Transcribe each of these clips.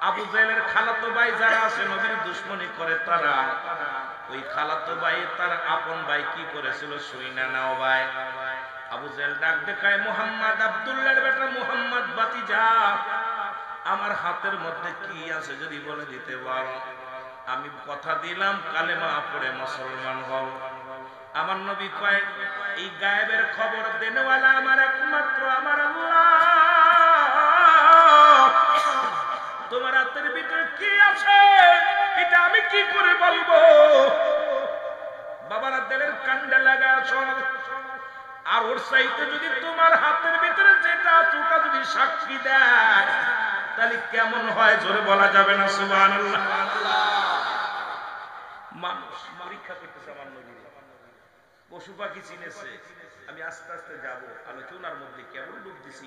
আবু জেহেলের খালাতো ভাই যারা আছে নবীর দুশমনি করে তারা, ওই খালাতো ভাই তার আপন ভাই কি করেছিল শুই না নাও ভাই। আবু জেহেল ডাক দেখায়, মুহাম্মদ, আব্দুল্লাহর বেটা মুহাম্মদ ভাতিজা, আমার হাতের মধ্যে কি আছে যদি বলে দিতে পারো, আমি কথা দিলাম কালেমা পড়ে মুসলমান হও। আমার নবী কয়, এই গায়েবের খবর দেনেওয়ালা আমার একমাত্র আমার আল্লাহ। তোমার হাতের ভিতরে কি আছে এটা আমি কি করে বলবো? বাবারা দিলের কান্ডে লাগা আছো, আর ওর চাইতে যদি তোমার হাতের ভিতরে যেটা আছে ওটা যদি সাক্ষী দেয় তাহলে কেমন হয় জোরে বলা যাবে না সুবহানাল্লাহ। মানুষ পরীক্ষা করতেছে আমার নবী, পশু পাখি চিনেছে। আমি আস্তে আস্তে যাব, আলোচনার মধ্যে কেমন ডুব দিছি,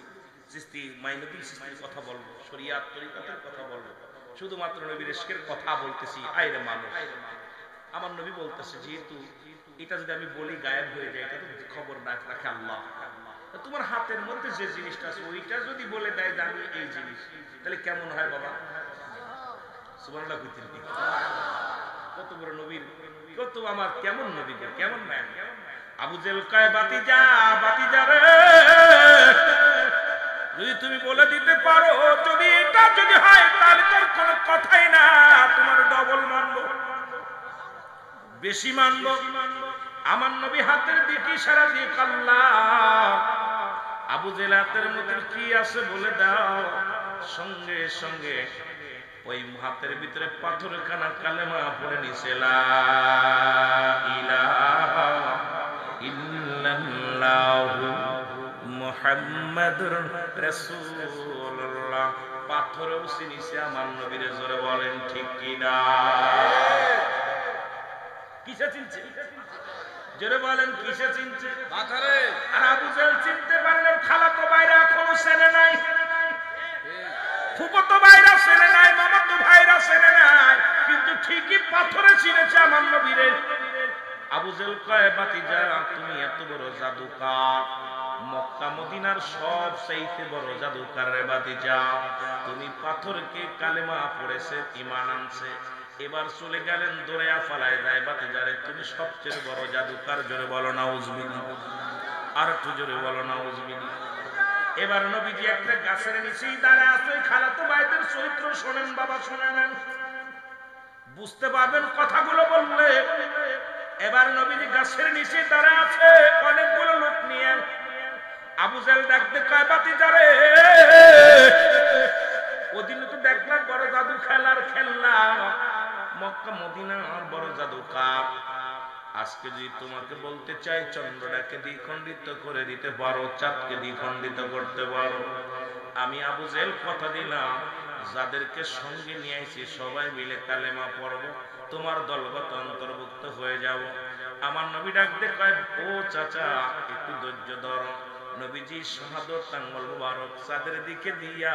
চিস্তি মাইনুদ্দিন চিস্তির কথা বলবো, শরিয়াত তরিকতের কথা বলবো, শুধুমাত্র নবীর ইশকের কথা বলতেছি। আইরে মানুষ, আমার নবী বলতেছে যেহেতু এটা যদি আমি বলি গায়েব হয়ে যায়, এটা তো খবর না রাখে আল্লাহ। তোমার হাতের মধ্যে যে জিনিসটা আছে ওইটা যদি বলে দেয় যে আমি এই জিনিস, তাহলে কেমন হয় বাবা? সুবহানাল্লাহ কইতেন কি? কত বড় নবীর, কত আমার কেমন নবী, কেমন ম্যান। আবু জেহেল কয়, বাতিজা, বাতিজা রে, যদি তুমি বলে দিতে পারো যদি এটা যদি হয় তাহলে তোর কোনো কথাই না, তোমার ডবল মানবো, বেশি মানবো। আমার নবী হাতের দিকে ইশারা দিয়ে কাল্লা, আবু জেহেল হাতের মধ্যে কি আছে বলে দাও। সঙ্গে সঙ্গে ওই হাতের ভিতরে পাথরের খানা কালেমা পড়ে নিছে, লা ইলাহা ইল্লাল্লাহু মুহাম্মাদুর রাসূলুল্লাহ। পাথরেও চিনিছে আমার নবীর, জোরে বলেন ঠিক কি না? কিসে চিনছে? জোরে বলেন কিসে চিনছে? পাথরে। আর আবু জেহেল চিনতে পারলেন খালাতো ভাইরা এখনো চেনে নাই, ফুফাতো ভাইরা চেনে নাই, মামাতো ভাইরা চেনে নাই, কিন্তু ঠিকই পাথরে চিনেছে আমার নবীরে। আবু জেহেল কয়, বাতিজা তুমি এত বড় জাদুকার, মক্কা মদিনার সব চাইতে বড় জাদুকার রে বাতিজা, তুমি পাথরকে কালেমা পড়েছে, ঈমান আনছে, এবার চলে গেলেন দৌড়ে ফালায় দেয়, বাতিজারে তুমি সবচেয়ে বড় জাদুকার, জোরে বলো নাউজুবিল্লাহ, আর একটু জোরে বলো নাউজুবিল্লাহ। এবার নবীজি একটা গাছের নিচেই দাঁড়ায় আছে, খালাতো ভাইদের চরিত্র শোনেন বাবা, শুনে নেন, বুঝতে পারবেন কথাগুলো বললে। এবার নবীজি গাছের নিচে দাঁড়ায় আছে অনেকগুলো লোক নিয়ে। আবু জেহেল ডাকতে কয়, বাতিজারে, ওদিন তো দেখলাম বড় জাদু খেলার খেললা, মক্কা মদিনার বড় জাদুকার, আজকে যদি তোমাকে বলতে চাই চন্দ্রটাকে দ্বিখণ্ডিত করে দিতে পারো, চাঁদকে দ্বিখণ্ডিত করতে পারো, আমি আবু জেহেল কথা দিলাম যাদেরকে সঙ্গে নিয়ে আইছি সবাই মিলে কালেমা পড়ব, তোমার দলগত অন্তর্ভুক্ত হয়ে যাব। আমার নবী ডাকতে কয়, ও চাচা একটু ধৈর্য ধরো। নবীজি শাহাদত আঙ্গুল মুবারক চাঁদের দিকে দিয়া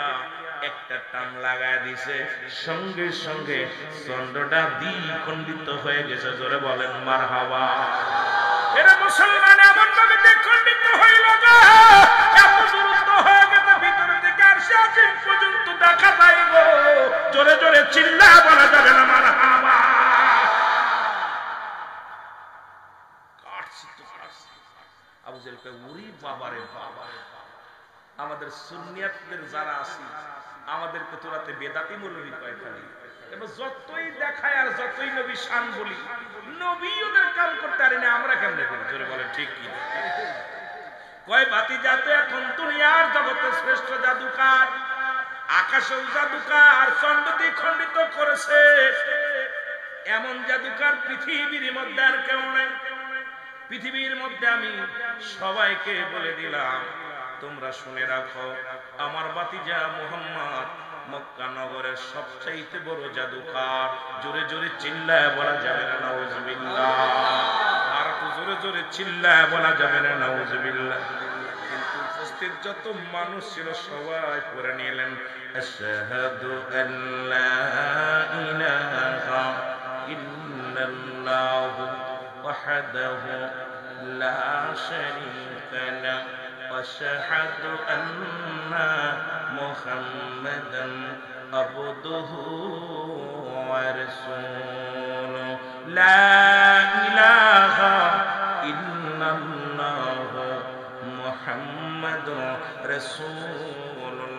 একটা টান লাগায় দিছে, সঙ্গে সঙ্গে চন্দ্রটা দ্বিখণ্ডিত হয়ে গেছে, জোরে বলেন মারহাবা। এরা মুসলমান এমন ভাবে দ্বিখণ্ডিত হইল না, এত দূরত্ব হয়ে গেছে ভিতরের দিকে আর সে আজিম পর্যন্ত দেখা যাইব, জোরে জোরে চিল্লা বলা যাবে না মারহাবা। আবু জেহেল কয়, ওরে বাবারে বাবা, আমাদের সুন্নিয়াতদের যারা আছি আমাদেরকে তোরাতে বেদাতি মৌলবি কয় খালি, এবার যতই দেখায় আর যতই নবী শান বলি, নবী ওদের কাম করতে পারি না, আমরা কেমনে করি, জোরে বলেন ঠিক কি? কয়, ভাতিজা তো এখন দুনিয়ার জগতের শ্রেষ্ঠ জাদুকার, আকাশেও জাদুকার, চন্দ্র দ্বিখণ্ডিত করেছে, এমন জাদুকার পৃথিবীর মধ্যে আর কেউ নাই। পৃথিবীর মধ্যে আমি সবাইকে বলে দিলাম, তোমরা শুনে রাখো, আমার ভাতিজা মুহাম্মদ মক্কা নগরের সবচাইতে বড় জাদুকার, জোরে জোরে চিল্লায় বলা যাবে না নাউজুবিল্লাহ, আর একটু জোরে জোরে চিল্লায় বলা যাবে না নাউজুবিল্লাহ। কিন্তু উপস্থিত যত মানুষ ছিল সবাই পড়ে নিলেন, আশহাদু আল্লা ইলাহা ইল্লাল্লাহু ওয়াহদাহু লা শারীকা লাহু واشهد ان محمدا আবদুহু ওয়া রাসূলুহু লা ইলাহা ইল্লাল্লাহ মুহাম্মাদুর রাসূলুল্লাহ।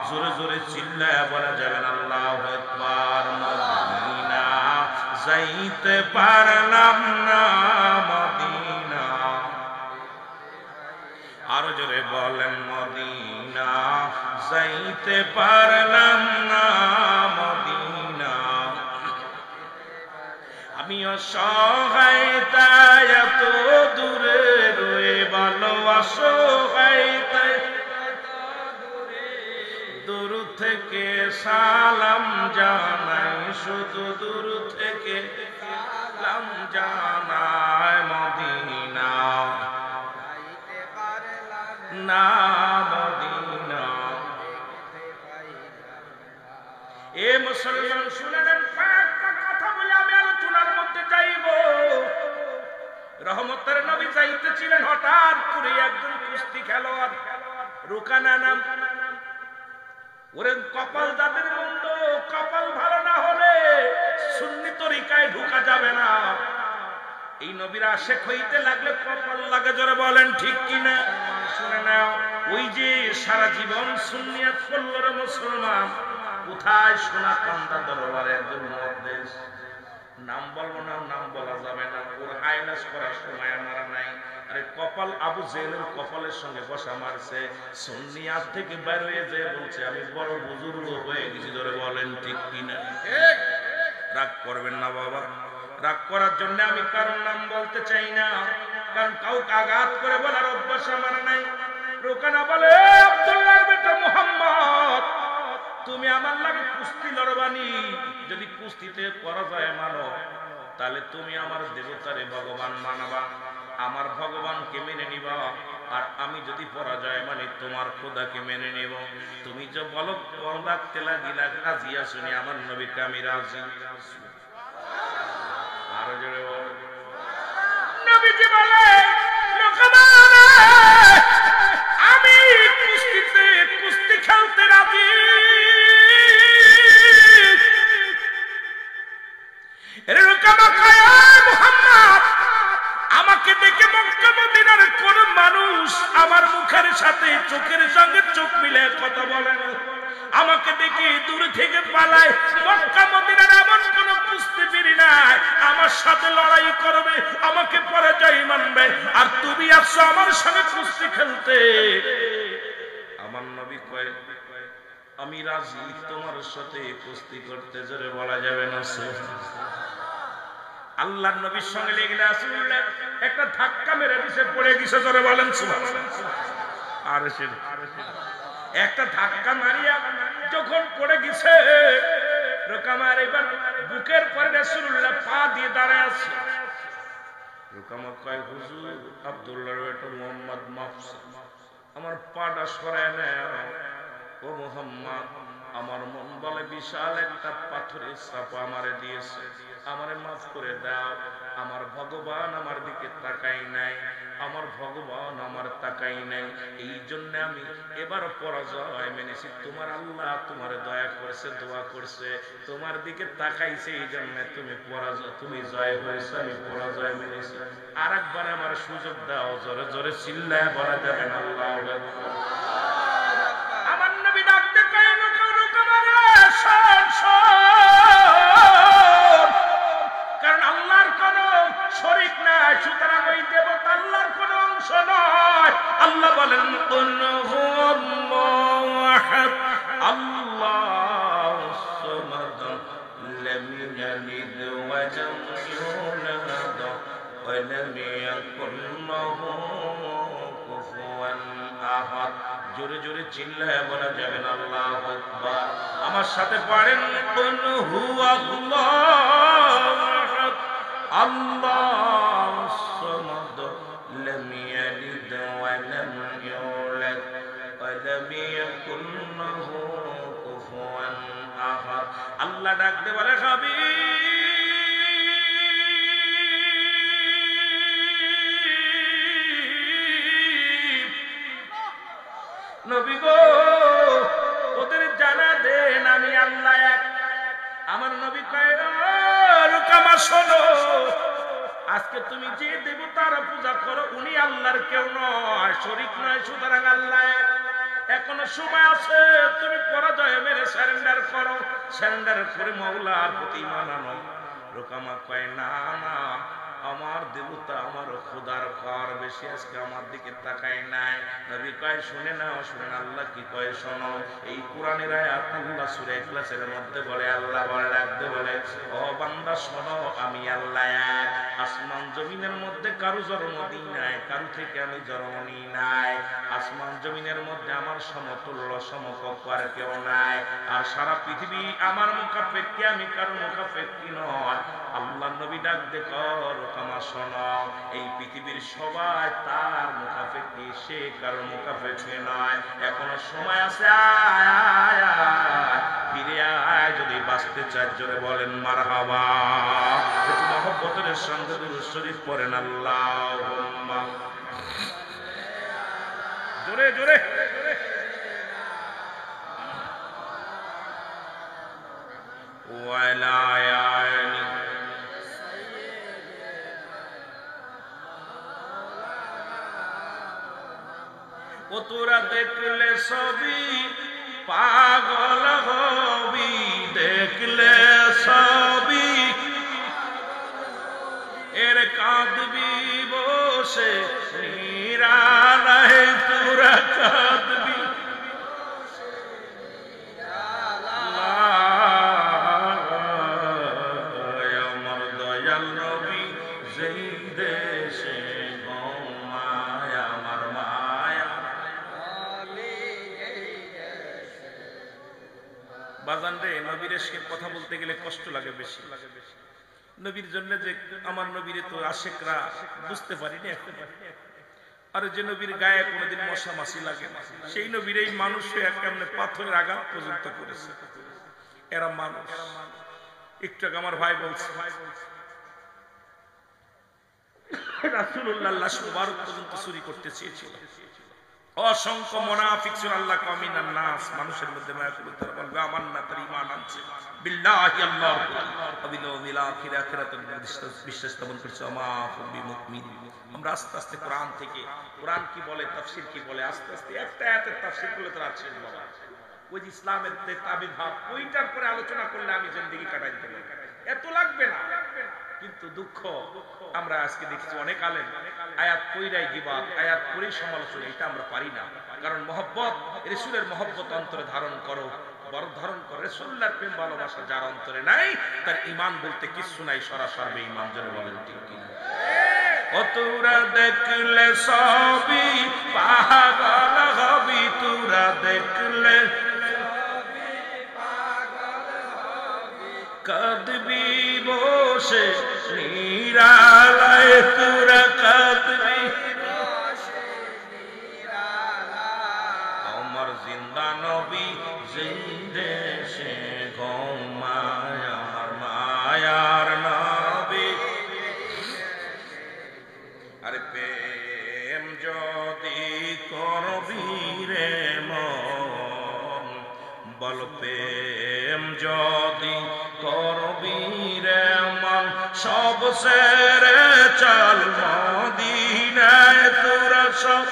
জোরে জোরে চিল্লায়া বলা যাবে না আল্লাহু আকবার। মদিনা যাইতে পারলাম না, মদিনা, আরো জোরে বলেন মদিনা যাইতে পারলাম না, মদিনা। আমি অসহায় তাই এত দূরে রয়ে ভালোবাসো, দূর থেকে সালাম জানাই, শুধু দূর থেকে সালাম জানাই, মদিনা না, মদিনা। এ মুসলমান শুনেন, কয়েকটা কথা বলে আমি আলোচনার মধ্যে যাইব। রহমতের নবী যাইতেছিলেন, হঠাৎ করে একজন কুস্তি খেলোয়াড়, রুকানা নাম। ওরে কপাল যাদের মন্দ, কপাল ভালো না হলে সুন্নি তরিকায় ঢোকা যাবে না। এই নবীর আশেক হইতে লাগলে কপাল লাগে, জোরে বলেন ঠিক কিনা। শুনে নাও, ওই যে সারা জীবন সুন্নিয়াত করল রে মুসলমান, কোথায় সোনা কান্দা দরবারে একজন মুহাদ্দিস, নাম বলবো না, নাম বলা যাবে না, ওর হাইলাস করার সময় আমার নাই। আরে কপাল আবু জেলের কপালের সঙ্গে বসা মারছে, সুন্নিয়াত থেকে বের হয়ে যেয়ে বলছে আমি বড় বুজুর্গ হয়ে গেছি, ধরে বলেন ঠিক কিনা। রাগ করবেন না বাবা, রাগ করার জন্য আমি কারোর নাম বলতে চাই না, কারণ কাউকে আঘাত করে বলার অভ্যাস আমার নাই। রোকানা বলে, আব্দুল্লাহর বেটা মুহাম্মদ, তুমি আমার লাগে কুস্তি লড়বানি, যদি কুস্তিতে পরাজয় মানো তাহলে তুমি আমার দেবতারে ভগবান মানবা, আমার ভগবানকে মেনে নিবা, আর আমি যদি পরাজয় মানি তোমার খোদাকে মেনে নিব। তুমি যে বলো রাখতে লাগিলা রাজি আসুনি, আমার নবীকে আমি রাজি। আরো জোরে বল। নবীজি বলে, আমি কুস্তিতে কুস্তি খেলতে রাজি। আমাকে দেখে মক্কা মদিনার কোন মানুষ আমার মুখের সাথে চোখের সঙ্গে চোখ মিলে কথা বলে না, আমাকে দেখে দূর থেকে পালায়। মক্কা মদিনার এমন কোন কুস্তিগীর নাই আমার সাথে লড়াই করবে, আমাকে পরাজয় মানবে, আর তুমি আসছো আমার সঙ্গে কুস্তি খেলতে। আমার নবী কয়, আমি রাজি তোমার সাথে কুস্তি করতে, জোরে বলা যাবে না। আল্লাহর নবীর সঙ্গে লেগে রাসূলুল্লাহ একটা ধাক্কা মেরে দিছে, পড়ে গেছে, জোরে বলেন সুবহানাল্লাহ। আর সে একটা ধাক্কা মারিয়া যখন পড়ে গেছে, রুকামার এবার বুকের পরে রাসূলুল্লাহ পা দিয়ে দাঁড়ায় আছে। রুকামা কয়, হুজুর আব্দুল্লাহর বেটা মুহাম্মদ মাফসুদ, আমার পাটা সরায় নাও। ও মুহাম্মদ, আমার মন বলে বিশাল একটা পাথরের চাপা আমারে দিয়েছে, আমারে মাফ করে দাও। আমার ভগবান আমার দিকে তাকাই নাই, আমার ভগবান আমার তাকাই নাই, এই জন্য আমি এবার পরাজয় মেনেছি। তোমার আল্লাহ তোমার দয়া করছে, দোয়া করছে, তোমার দিকে তাকাইছে, এই জন্য তুমি পরাজয়, তুমি জয় হয়েছে, আমি পরাজয় মেনেছি। আর একবার আমার সুযোগ দাও, জোরে জোরে চিল্লায় বলা যাবে না আল্লাহু আকবার। আমার নবী ডাকতে কয়, কারণ আল্লাহর কোন শরীক নাই, সুতরাং ওই দেবতা আল্লাহর কোন অংশ নয়। আল্লাহ বলেন, আল্লাহুস সামাদ লাম ইয়ালিদ ওয়া লাম ইউলাদ ওয়া লাম ইয়াকুল লাহু কুফুয়ান আহাদ। জোরে জোরে চিল্লায় বলা যাবে না আল্লাহু আকবার। আমার সাথে পড়েন, কুল হুয়াল্লাহু আহাদ আল্লাহুস সামাদ লাম ইয়ালিদ ওয়া লাম ইউলাদ ওয়া লাম ইয়াকুল লাহু কুফুয়ান আহাদ। আল্লাহ ডাকতে বলে, হাবিব নবী গো, ওদের জানা দে আজকে তুমি যে দেবতার পূজা করো উনি আল্লাহর কেউ নয়, শরীক নয়, সুতরাং আল্লাহ এক। এখনো সময় আছে, তুমি পরাজয় মেরে সারেন্ডার করো, সারেন্ডার করে মাওলার প্রতি ঈমান আনো। রোকামা কয় না না, আমার দেবতা আমার খোদার পাওয়ার বেশি, আজকে আমার দিকে তাকায় নাই। নবী কয় শুনে নাও, শুনেন আল্লাহ কি কয় শোনো। এই কোরআনের আয়াত আল্লাহ সূরা ইখলাসের মধ্যে বলে, আল্লাহ বলে ডাকতে বলে, ও বান্দা শোনো আমি আল্লাহ এক। আসমান জমিনের মধ্যে কারো জন্ম দিই নাই, কারো থেকে আমি জন্ম নিই নাই। আসমান জমিনের মধ্যে আমার সমতুল্য সমকক্ষ আর কেউ নাই। আর সারা পৃথিবী আমার মুখাপেক্ষী, আমি কারো মুখাপেক্ষী নয়। আল্লাহ নবী ডাক দে কর কামা শোনো, এই পৃথিবীর সবাই তার মুখাপেক্ষী, সে কারো মুখাপেক্ষী নয়। এখনো সময় আছে, আয় আয় আয়, ফিরে আয় যদি বাঁচতে চাই। জোরে বলেন মারহাবা। একটু মহব্বতের সঙ্গে দুরূদ শরীফ পড়েন আল্লাহুম্মা। জোরে জোরে ওয়ালা আয়ানি। ও তোরা দেখলে সবই পাগল হবি, দেখলে সবই এর কাঁদবি বসে নিরালায়, তোরা কাঁদবি আমার দয়াল নবী যেই দেশে গমায়, আমার মায়া। বাজান রে, নবীর এসে কথা বলতে গেলে কষ্ট লাগে বেশি। নবীর জন্য যে আমার নবীরে তো আশেকরা বুঝতে পারিনি এখন। আর যে নবীর গায়ে কোনোদিন মশা মাছি লাগে না, সেই নবীর এই মানুষ কেমনে পাথরের আঘাত পর্যন্ত করেছে। এরা মানুষ। একটু আমার ভাই বলছে রাসূলুল্লাহ লাশ মুবারক পর্যন্ত চুরি করতে চেয়েছিল। অসংখ্য মুনাফিক ছিল, আল্লাহ কামিনান নাস, মানুষের মধ্যে মায়া করে তারা বলবে আমার না তার ঈমান আছে, বিল্লাহি আল্লাহর প্রতি ওয়াবিল আখিরাতে বিশ্বাস স্থাপন করছে। আমা ফুবি মুমিন। আমরা আস্তে আস্তে কোরআন থেকে, কোরআন কি বলে, তাফসীর কি বলে, আস্তে আস্তে একটা আয়াতের তাফসীর করলে তারা আছে বাবা। ওই যে ইসলামের আবির্ভাব, ওইটার পরে আলোচনা করলে আমি জিন্দেগি কাটাই দিতে পারি, এত লাগবে না। কিন্তু দুঃখ, আমরা আজকে দেখছি অনেক আলেম আয়াত কইরাই গিবাত, আয়াত করেই সমালোচনা, এটা আমরা পারি না। কারণ মহব্বত, রাসূলের মহব্বত অন্তরে ধারণ করো, বড় ধারণ করো। রাসূলুল্লাহর প্রেম ভালোবাসা যার অন্তরে নাই, তার ঈমান বলতে কিছু নাই, সরাসরি বেঈমান। জোরে বলেন ঠিক কিনা? ও তোরা দেখলে সবই পাগল হবি, তোরা দেখলে কাঁদবি বসে নিরালায়, তোরা কাঁদবি আমার জিন্দা নবী জিন্দে সে ঘুমায়, আমার মায়ার নবী। আরে প্রেম যদি করবি রে মন, বল প্রেম যদি করবি রে মন, সব সেরে চল মদিনায়, তোরা সব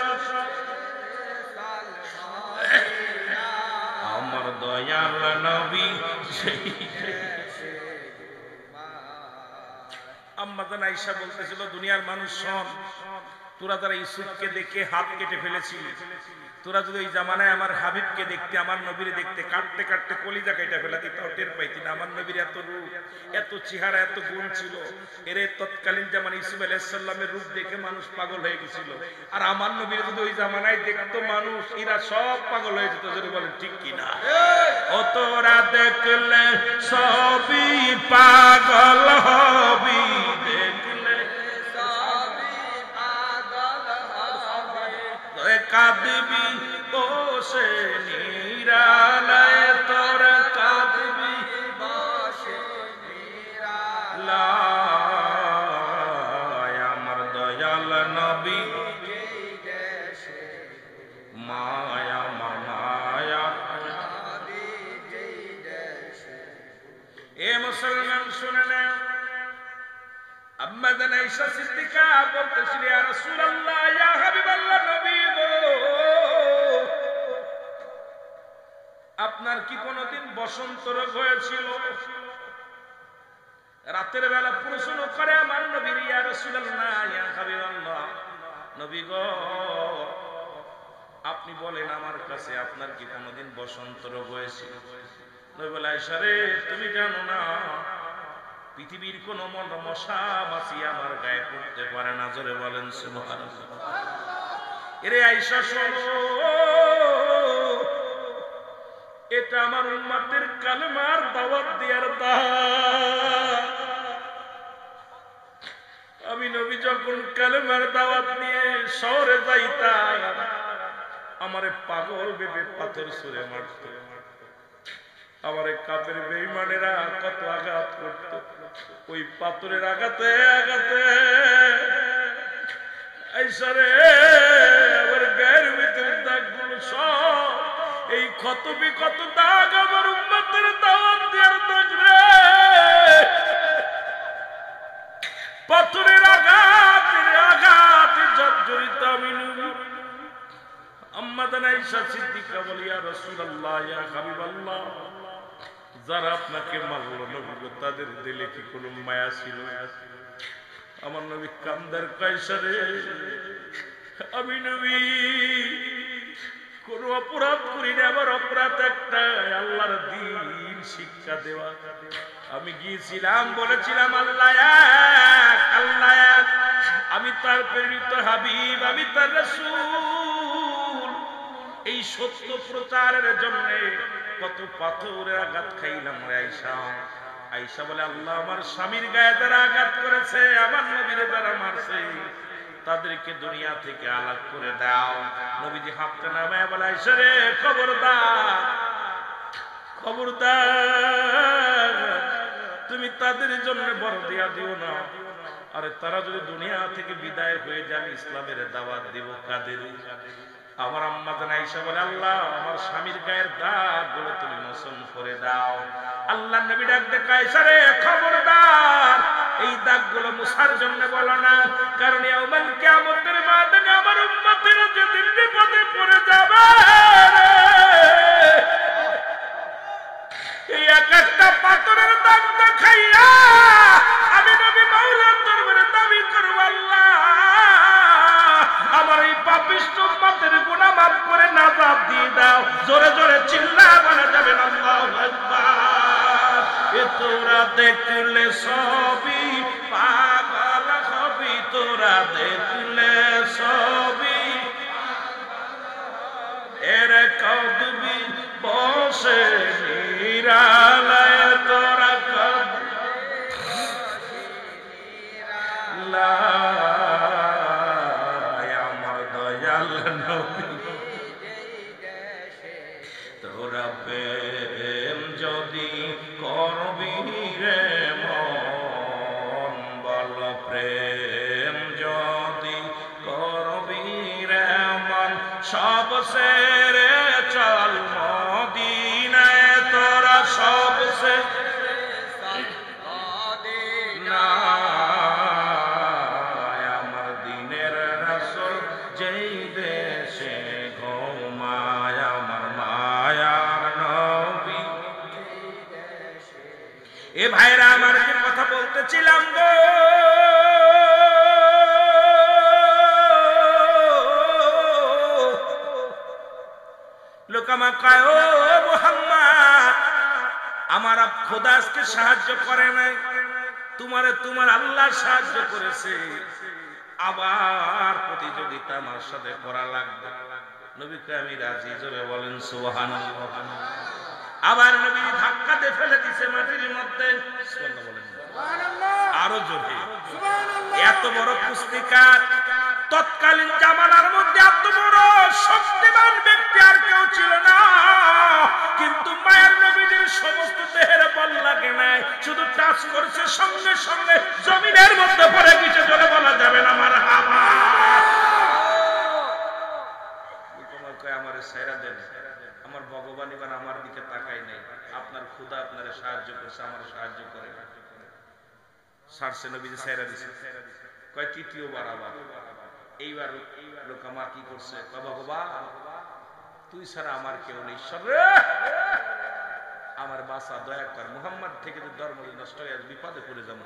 আমার দয়াল নবী। আম্মা জান আয়েশা বলতেছিল, দুনিয়ার মানুষ শোন, তোরা যারা ইউসুফকে দেখে হাত কেটে ফেলেছিলি, তোরা যদি ওই জামানায় আমার হাবিবকে দেখতে, আমার নবীরে দেখতে, কাটতে কাটতে কলিজা কেটে ফেলাতি, তাও টের পাইতি না। আমার নবীর এত রূপ, এত চেহারা, এত গুণ ছিল। এর তৎকালীন জামানায় ইউসুফ আলাইহিস সালামের রূপ দেখে মানুষ পাগল হয়ে গেছিল। আর আমার নবীর যদি ওই জামানায় দেখতো মানুষ, এরা সব পাগল হয়ে যেত। যদি বলেন ঠিক কিনা? ও তোরা দেখলে সবই পাগল হবি, দেখলে কাঁদবি বসে নিরালায়, তোরা কাঁদবি বসে নিরালায়, আমার দয়াল নবী মায়া মায়া। এ মুসলমান শুনে না, আম্মা জান আয়েশা সিদ্দিকা বলতেছিলেন, ইয়া রাসূলুল্লাহ, ইয়া হাবিবাল্লাহ, নবী গো, আপনার কি কোনদিন বসন্ত রোগ হয়েছিল? রাতের বেলা প্রশ্ন করে আমার নবী, ইয়া রাসূলুল্লাহ, ইয়া হাবিবাল্লাহ, নবী গো, আপনি বলেন আমার কাছে আপনার কি কোনদিন বসন্ত রোগ হয়েছিল? নবী বলে, আয়েশা রে, তুমি জানো না পৃথিবীর কোন মশা মাছি আমার গায়ে পড়তে পারে না। জোরে বলেন সুবহানাল্লাহ। এরে আয়েশা শোনো, এটা আমার উম্মতের কালেমার দাওয়াত দেওয়ার দাওয়াত। আমি নবী যখন কালেমার দাওয়াত নিয়ে শহরে যাইতাম, আমারে পাগল ভেবে পাথর ছুঁড়ে মারত, আমারে কাফের বেঈমানেরা কত আঘাত করত। ওই পাথরের আঘাতে আঘাতে আয়েশা রে, আমার গায়ের ভিতরে দাগগুলো সব এই ক্ষত বিক্ষত দাগ আমার উম্মতের দাওয়াত দেওয়ার দাগ রে। পাথরের আঘাতে জর্জরিত আমি নবী। আম্মা জান আয়েশা সিদ্দিকা বলে, ইয়া রাসূলুল্লাহ, ইয়া হাবিবাল্লাহ, যারা আপনাকে মারল নবী গো, তাদের দিলে কি কোনো মায়া ছিল? আমার নবী কান্দার আয়েশা রে, আমি নবী কোন অপরাধ করি না, আমার অপরাধ একটা, আল্লাহর দ্বীন শিক্ষা দেওয়া। আমি গিয়েছিলাম, বলেছিলাম আল্লাহ এক, আল্লাহ এক, আমি তার প্রেরিত হাবিব, আমি তার রাসূল। এই সত্য প্রচারের জন্য কত পাথরের আঘাত খাইলাম রে আয়েশা। আয়েশা বলে, আল্লাহ আমার স্বামীর গায়ে যারা আঘাত করেছে, আমার নবীরে যারা মারছে, তাদেরকে দুনিয়া থেকে আলাদা করে দাও। নবীজি হাতটা নামায় বলে, আয়েশা রে, খবরদার খবরদার, তুমি তাদের জন্য বড় দিয়া দিও না। আরে তারা যদি দুনিয়া থেকে বিদায় হয়ে যাবে, ইসলামের দাওয়াত দিব কাদের? আমার আম্মা জান আয়েশা বলে, আল্লাহ আমার স্বামীর গায়ের দাগ গুলো তুমি মোচন করে দাও। আল্লাহ নবী ডাক দেয়, আয়েশা রে, খবরদার, এই দাগগুলো মুছার জন্য বলো না, কারণ ইয়াউমাল কিয়ামতের ময়দানে আমার উম্মতের যেদিন বিপদে পড়ে যাবে, এই এক একটা পাথরের দাগ দেখাইয়া আমি নবী মাওলার দরবারে দাবি করব, আল্লাহ আমার এই পাপিষ্ঠ উম্মতের গুনাহ মাফ করে নাজাত দিয়ে দাও। জোরে জোরে চিল্লা বলা যাবে না, আল্লাহু আকবার। এ তোরা দেখলে সবই পাগল হবি, তোরা দেখলে সবই এর কদবি বসে নিরালায়, তোরা আমার দয়াল নবী, তোরা প্রেম যদি করবি রে মন, বল প্রেম যদি করবি রে মন, সব সেরে চল মদিনায়, তোরা সব সে না, আমার দিনের রাসূল যেই দেশে ঘুমায়, আমার মায়ার নবী। এ ভাইরা আমার, যে কথা বলতেছিলাম গো, লোক আমার কয়, ও মুহাম্মদ, আমার খোদা আজকে সাহায্য করে নাই, তোমারে তোমার আল্লাহ সাহায্য করেছে, আবার প্রতিযোগিতা আমার সাথে করা লাগবে। নবী কয়, আমি রাজি। জোরে বলেন সুবহানাল্লাহ। আবার নবী ধাক্কা দিয়ে ফেলে দিছে মাটির মধ্যে, আরো জোরে। এত বড় কুস্তিকার, তৎকালীন জামানার মধ্যে এত বড় শক্তিমান ব্যক্তি আর কেউ ছিল না, কিন্তু মায়ের নবীর সমস্ত দেহের বল লাগে নাই, শুধু টাচ করছে, সঙ্গে সঙ্গে জমিনের মধ্যে পড়ে গেছে। জোরে বলা যাবে না মারহাবা। তোমার কয়, আমারে ছাইরা দেন, আমার ভগবান এবার আমার দিকে তাকাই নাই, আপনার খোদা আপনারে সাহায্য করছে, আমার সাহায্য করে। সারছে নবীজি সাইরা দিছে কয় তৃতীয়বার আবার এইবার লোকামা কি করছে কয় ভগবান তুই ছাড়া আমার কেউ নেই ঈশ্বর রে আমার বাসা দয়া কর মুহাম্মদ থেকে যদি ধর্ম নষ্ট হয়ে বিপদে পড়ে যাবো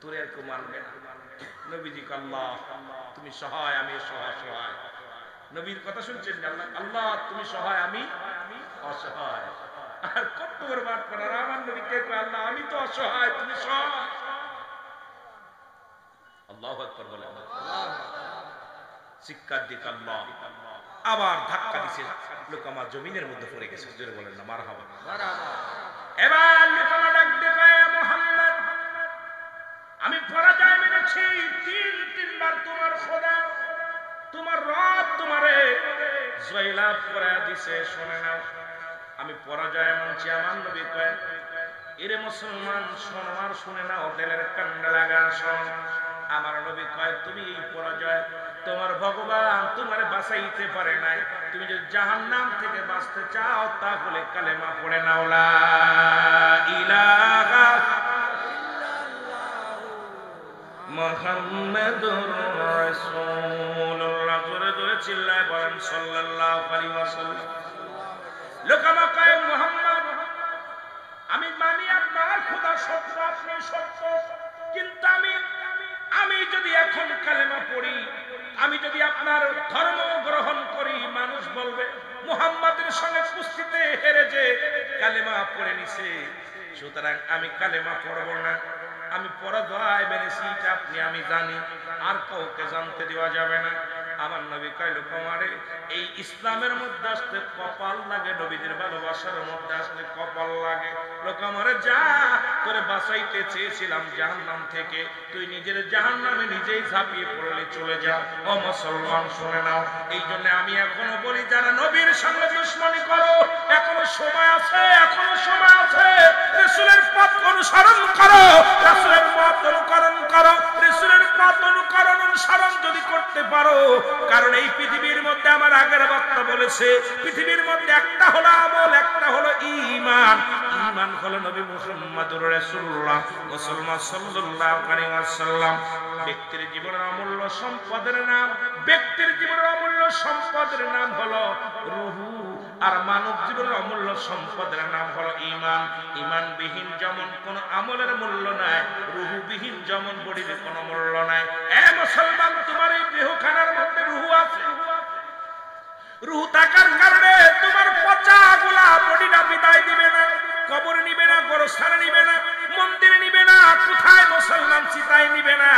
তোরে আর কেউ মানবে না নবীজি আল্লাহ তুমি সহায় আমি সহায় নবীর কথা শুনছেন আল্লাহ আল্লাহ তুমি সহায় আমি অসহায় আর কত বরবাদ করার আমার নবীকে আল্লাহ আমি তো অসহায় তুমি সহায় আল্লাহু আকবার বলে শিক্ষার দিক আল্লাহ আবার ধাক্কা দিছে লোকামা জমিনের মধ্যে পড়ে গেছে জোরে বলেন না মারহাবা এবার লোকামা ডাক দিয়ে কয় মুহাম্মদ আমি পরাজয় মেনেছি তিনবার তোমার খোদা তোমার রব তোমারে জয়লাভ করে দিছে শুনে নাও আমি পরাজয় মানছি আমার নবী কয় এরে মুসলমান শোনো আর শুনে নাও দিলের কান্ডা লাগা শোন আমার নবী কয় তুমি এই পরাজয় তোমার ভগবান তোমারে বাঁচাইতে পারে নাই তুমি যদি জাহান্নাম থেকে বাঁচতে চাও তাহলে কালেমা পড়ে নাও লা ইলাহা মুহাম্মাদুর রাসূলুল্লাহ জোরে জোরে চিল্লায় বলেন সাল্লাল্লাহু আলাইহি ওয়াসাল্লাম লোকামা কয় মুহাম্মদ আমি মানি আপনার খোদা সত্য আপনি সত্য কিন্তু আমি যদি এখন কালেমা পড়ি আমি যদি আপনার ধর্ম গ্রহণ করি মানুষ বলবে মুহাম্মাদের সঙ্গে কুস্তিতে হেরে যে কালেমা পড়ে নিছে সুতরাং আমি কালেমা পড়ব না আমি পরাজয় মেনেছি এটা আপনি আমি জানি আর কাউকে জানতে দেওয়া যাবে না আমার নবী কয় লোকমারে এই ইসলামের মধ্যে আসতে কপাল লাগে নবীদের ভালোবাসার মধ্যে আসলে কপাল লাগে লোকমারে যা তোরে বাঁচাইতে চেয়েছিলাম জাহান্নাম থেকে তুই নিজের জাহান্নামে নিজেই ঝাঁপিয়ে পড়লে চলে যা ও মুসলমান শুনে নাও এই জন্য আমি এখনো বলি যারা নবীর সঙ্গে দুশমনি করো এখনো সময় আছে রাসূলের পথ অনুসরণ করো রাসূলের পথ অনুকরণ করো রাসূলের পথ অনুসরণ যদি করতে পারো কারণ এই পৃথিবীর মধ্যে আমার আগের বক্তা বলেছে পৃথিবীর মধ্যে একটা হলো আমল একটা হলো ঈমান ঈমান হলো নবী মুহাম্মদুর রাসূলুল্লাহ মুসলমান সাল্লাল্লাহু আলাইহি ওয়াসাল্লাম ব্যক্তির জীবনের অমূল্য সম্পদের নাম হলো রূহ আর মানব জীবনের অমূল্য সম্পদের নাম হলো ঈমান ঈমানবিহীন যেমন কোন আমলের মূল্য নাই রূহবিহীন যেমন বডির কোনো মূল্য নাই এ মুসলমান তোমার এই দেহখানার মধ্যে রূহ আছে রূহ থাকার কারণে তোমার পচাগুলা বডিটা বিদায় দিবে না কবর নিবে না গোরস্থানে নিবে না মন্দিরে নিবে না কোথায় মুসলমান চিতায় নিবে না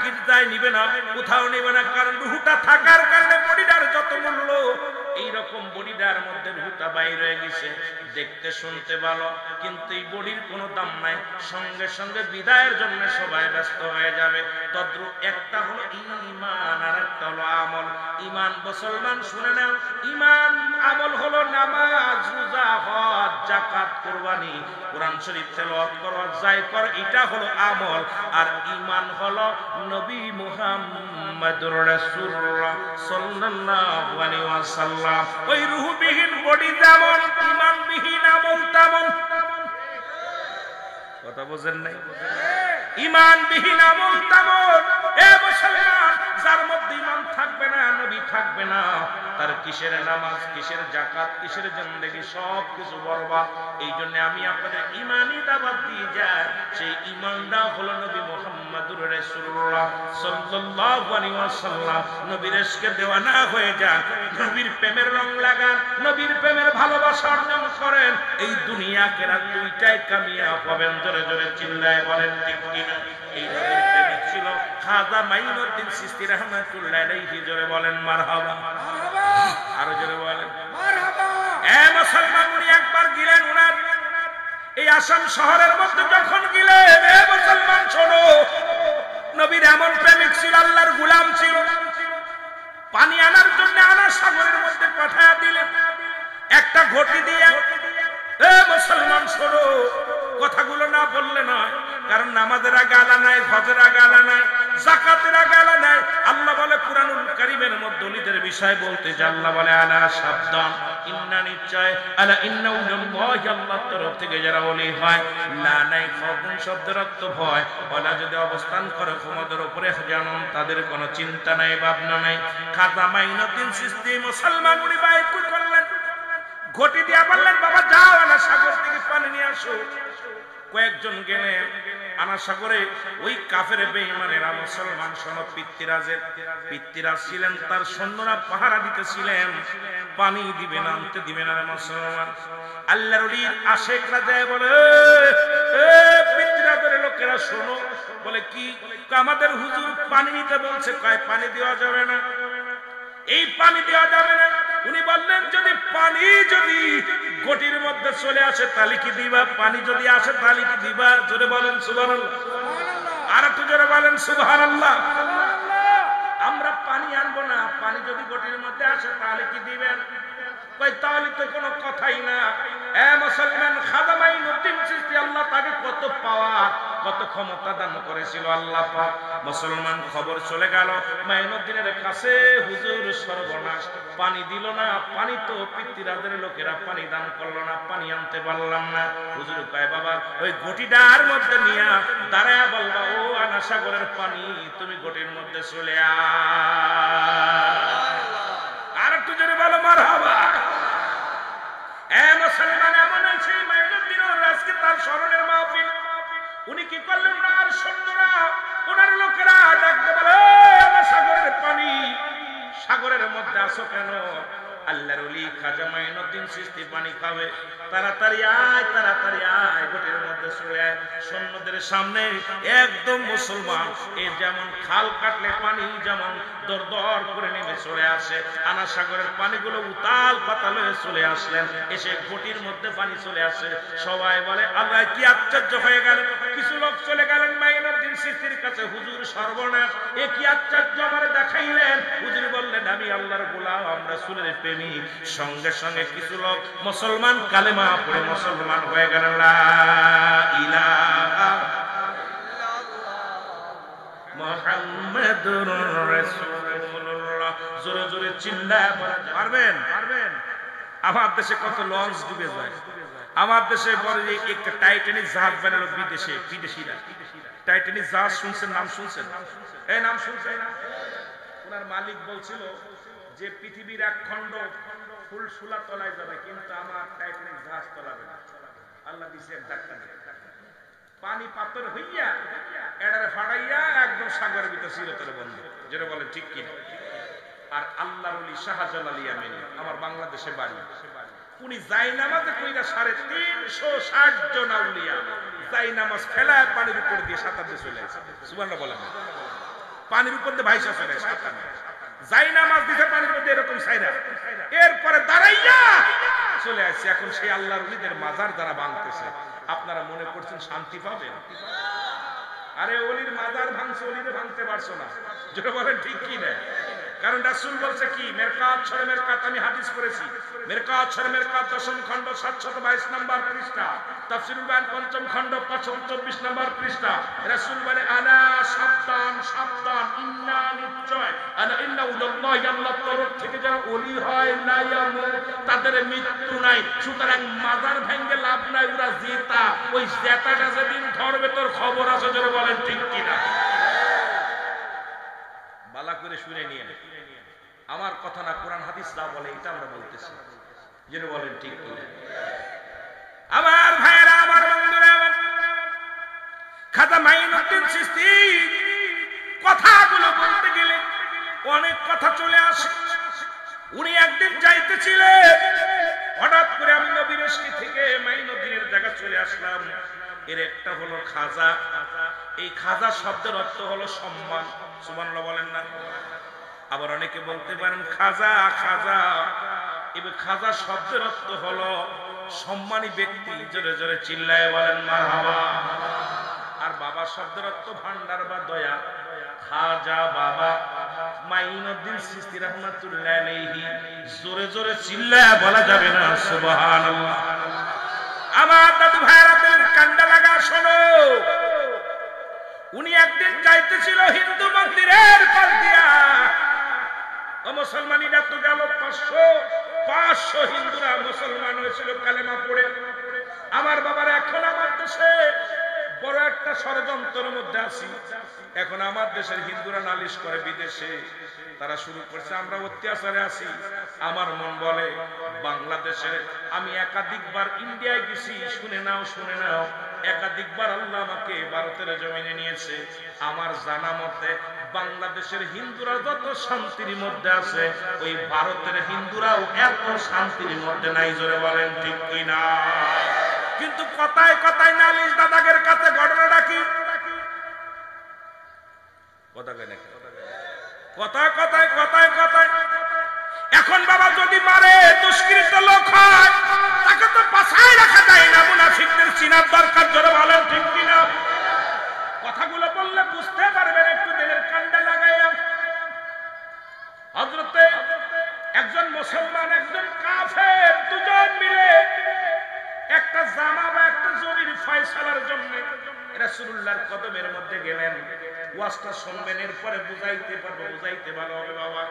গির্জায় নিবে না কোথাও নিবে না কারণ রূহটা থাকার কারণে বডিটার যত মূল্য এইরকম বডিটার মধ্যে রূহটা বাইরে হয়ে গেছে দেখতে শুনতে ভালো কিন্তু এই বডির কোনো দাম নাই সঙ্গে সঙ্গে বিদায়ের জন্য সবাই ব্যস্ত হয়ে যাবে তদ্রূপ একটা হলো ঈমান আর একটা হলো আমল ঈমান মুসলমান শুনে নাও ঈমান আমল হলো নামাজ রোজা হজ যাকাত কুরবানি কোরআন শরীফ তেলাওয়াত করা যাই কর এটা হলো আমল আর ঈমান হলো নবী মুহাম্মদুর রাসূলুল্লাহ সাল্লাল্লাহু আলাইহি ওয়াসাল্লাম ওই রূহবিহীন বডি যেমন ঈমানবিহীন আমল তেমন কথা বুঝেন নাই ঈমানবিহীন আমল তেমন এ মুসলমান যার মধ্যে ঈমান থাকবে না নবী থাকবে না তার কিসের নামাজ কিসের যাকাত কিসের জিন্দেগি সব কিছু বরবাদ এইজন্য আমি আপনাদের ঈমানি দাওয়াত দিয়ে যাই সেই ঈমানটা হলো নবী মুহাম্মদুর রাসূলুল্লাহ সাল্লাল্লাহু আলাইহি ওয়াসাল্লাম নবীর ইশকে দেওয়ানা হয়ে যান নবীর প্রেমের রং লাগান নবীর প্রেমের ভালোবাসা অর্জন করেন এই দুনিয়া আখিরাত দুইটাই কামিয়াব হবেন জোরে জোরে চিল্লায় বলেন ঠিক কিনা এই নবীর প্রেমিক ছিল খাজা মাইনুদ্দিন চিশতি রাহমাতুল্লাহ আলাইহি জোরে বলেন মারহাবা আরো জোরে বলেন মারহাবা এ মুসলমান উনি একবার গেলেন উনার এই আসাম শহরের মধ্যে যখন গেলেন এ মুসলমান শোনো নবীর এমন প্রেমিক ছিল আল্লাহর গোলাম ছিল পানি আনার জন্য আনার সাগরের মধ্যে পাঠায়া দিলেন একটা ঘটি দিয়ে এ মুসলমান শোনো কথাগুলো না বললে নয় কারণ নামাজের আগে আলা নাই হজের আগে আলা নাই যাকাতের আগে আলা নাই আল্লাহ বলে কুরআনুল কারীমের মধ্যে ওলিদের বিষয় বলতে যে আল্লাহ বলে আলা সাবধান ইন্না নিশ্চয় আলা ইন্না উল্লাহি আল্লাহর তরফ থেকে যারা ওলি হয় লা নাই খাউফুন শব্দের অর্থ ভয় ওলা যদি অবস্থান করে তোমাদের উপরে জানুন তাদের কোনো চিন্তা নাই ভাবনা নাই খাজা মাইনুদ্দিন চিশতি মুসলমান উনি বাইক করলেন ঘটি দিয়া বললেন বাবা যাও আনা সাগর থেকে পানি নিয়ে আসো কয়েকজন গেলেন আনা সাগরে ওই কাফের বেঈমানেরা মুসলমান সনদ পিতৃরাজ ছিলেন তার সৈন্যরা পাহারা দিতেছিলেন পানি দিবে না আনতে দিবে না মুসলমান আল্লাহর ওলির আশিকরা যায় বলে এ পিতৃরাজের লোকেরা শোনো বলে কি আমাদের হুজুর পানি নিতে বলছে কয় পানি দেওয়া যাবে না এই পানি দেওয়া যাবে না উনি বললেন যদি পানি যদি ঘটির মধ্যে চলে আসে তাহলে কি দিবা পানি যদি আসে তাহলে কি দিবা জোরে বলেন সুবহানাল্লাহ আর একটু জোরে বলেন সুবহানাল্লাহ আমরা পানি আনবো না পানি যদি ঘটির মধ্যে আসে তাহলে কি দিবেন কই তাহলে তো কোনো কথাই না এ মুসলমান খাজা মাইনুদ্দিন চিশতি আল্লাহ তাকে কত পাওয়ার কত ক্ষমতা দান করেছিল আল্লাহ পাক মুসলমান খবর চলে গেল মাইনুদ্দিনের কাছে হুজুর সর্বনাশ পানি দিল না পানি তো পিতৃরাজের লোকেরা পানি দান করলো না পানি আনতে পারলাম না হুজুর কয় বাবা ওই ঘটিটার মধ্যে নিয়ে দাঁড়ায়া বলবা ও আনা সাগরের পানি তুমি ঘটির মধ্যে চলে আর একটু জোরে বলো মারহাবা এ মুসলমান এমন আছে মাইনুদ্দিন আজকে তার স্মরণের মাহফিল উনি কি করলেন ওনার সৈন্যরা ওনার লোকেরা ডাকতে বলে আমার সাগরের পানি সাগরের মধ্যে আসো কেন আল্লাহর ওলি খাজা মাইনুদ্দিন চিশতি পানি খাবে তাড়াতাড়ি আয় ঘটির মধ্যে চলে আয় সৈন্যদের সামনে একদম মুসলমান এ যেমন খাল কাটলে পানি যেমন দরদর করে নেমে চলে আসে আনা সাগরের পানিগুলো উতাল পাতাল হয়ে চলে আসলেন এসে ঘটির মধ্যে পানি চলে আসে সবাই বলে আল্লাহ কি আশ্চর্য হয়ে গেল কিছু লোক চলে গেলেন মাইনুদ্দিন চিশতির কাছে হুজুর সর্বনাশ এ কি আশ্চর্য আমারে দেখাইলেন হুজুর বললেন আমি আল্লাহর গোলাম আমরা রাসূলের প্রেমিক সঙ্গে সঙ্গে কিছু লোক মুসলমান কালেমা পড়ে মুসলমান হয়ে গেলেন লা ইলাহা মুহাম্মাদুর রাসূলুল্লাহ জোরে জোরে চিল্লায় পারবেন আমার দেশে কত লঞ্চ ডুবে যায় আমার দেশে বলে যে একটা টাইটানিক জাহাজ বানালো বিদেশিরা টাইটানিক জাহাজ শুনছেন নাম শুনছেন এই নাম শুনছেন না ওনার মালিক বলছিল যে পৃথিবীর এক খণ্ড ফুল সুলা তলায় যাবে কিন্তু আমার টাইটানিক জাহাজ তলাবে না আল্লাহ দিছে এক ধাক্কা পানি পাথর হইয়া এটারে ফাড়াইয়া একদম সাগরের ভিতর চিরতরে বন্ধ যেটা বলে ঠিক কিনা আর আল্লাহর ওলি শাহজালাল ইয়ামানি আমার বাংলাদেশে বাড়ি উনি জায়নামাজে কইরা 360 জন আউলিয়া জায়নামাজ ফেলায় পানির উপর দিয়ে সাঁতার দিয়ে চলে আসে সুবহানাল্লাহ বলেন পানির উপর দিয়ে ভাইসা চলে আসে সাঁতার জায়নামাজ দিতে পানির মধ্যে এরকম সাইরা এরপরে দাঁড়াইয়া চলে আসছে এখন সেই আল্লাহর ওলিদের মাজার দ্বারা ভাঙতেছে আপনারা মনে করছেন শান্তি পাবেন আরে ওলির মাজার ভাঙছে ওলিরে ভাঙতে পারছো না যেটা বলেন ঠিক কি না কারণ রাসূল বলছে কি মেরকাত ছড়ে মেরকাত আমি হাদিস পড়েছি মেরকাত ছড়ে মেরকাত 10ম খণ্ড 722 নম্বর পৃষ্ঠা তাফসীরুল বায়ান 5ম খণ্ড 524 নম্বর পৃষ্ঠা রাসূল বলে আলা সাবধান ইন্না নিশ্চয় আলা ইন্না উল্লাহি আল্লাহর তরফ থেকে যারা ওলি হয় লা ইয়ামুত তাদের মৃত্যু নাই সুতরাং মাজার ভেঙে লাভ নাই ওরা জেতা ওই জেতাটা যেদিন ধরবে তোর খবর আছে যারা বলেন ঠিক কি না বালা করে শুনে নিয়ে আমার কথা না কোরআন হাদিস যা বলে এটা আমরা বলতেছি যেন বলেন ঠিক কি না আমার ভাইরা আমার বন্ধুরা খাজা মাইনুদ্দিন চিশতি কথাগুলো বলতে গেলে অনেক কথা চলে আসে উনি একদিন যাইতেছিলেন হঠাৎ করে আমি নবীর এশকি থেকে মাইনুদ্দিনের জায়গা চলে আসলাম এর একটা হলো খাজা এই খাজা শব্দের অর্থ হলো সম্মান সুবহানাল্লাহ বলেন না আবার অনেকে বলতে পারেন খাজা এবার খাজা শব্দের অর্থ হলো সম্মানী ব্যক্তি জোরে জোরে চিল্লায় বলেন মারহাবা আর বাবা শব্দের অর্থ ভান্ডার বা দয়া খাজা বাবা মাইনুদ্দিন চিশতি রাহমাতুল্লাহ আলাইহি জোরে জোরে চিল্লায় বলা যাবে না সুবহানাল্লাহ আমার দাদু ভাইরা কান্ডা লাগা শোনো উনি একদিন যাইতেছিল হিন্দু মন্দিরের পাশ দিয়া মুসলমানিরা তো গেল 500 500 হিন্দুরা মুসলমান হয়েছিল কালেমা পড়ে। আমার বাবার এখন আমার দেশে বড় একটা ষড়যন্ত্রের মধ্যে আছি। এখন আমার দেশের হিন্দুরা নালিশ করে বিদেশে, তারা শুরু করছে আমরা অত্যাচারে আছি। আমার মন বলে বাংলাদেশে আমি একাধিকবার ইন্ডিয়ায় গেছি, শুনে নাও, একাধিকবার আল্লাহ আমাকে ভারতের জমিনে নিয়েছে। আমার জানা মতে বাংলাদেশের হিন্দুরা যত শান্তির মধ্যে আছে, ওই ভারতের হিন্দুরাও এত শান্তির মধ্যে নাই। জোরে বলেন ঠিক কিনা? কিন্তু কথায় কথায় নালিশ দাদাগের কাছে ঘটনাটা কি? কথায় এখন বাবা যদি মারে দুষ্কৃত লোক হয়, তাকে তো বাঁচায় রাখা যায় না। মুনাফিকদের চিনার দরকার। জোরে বলেন ঠিক কিনা? কথাগুলো বললে বুঝতে পারবেন, একটু দিলের কান্ডা লাগাইয়া। হযরতে একজন মুসলমান একজন কাফের দুজন মিলে একটা জামা বা একটা জমির ফয়সালার জন্য রাসূলুল্লাহর কদমের মধ্যে গেলেন। ওয়াজটা শুনবেন, এরপরে বুঝাইতে ভালো হবে বাবা।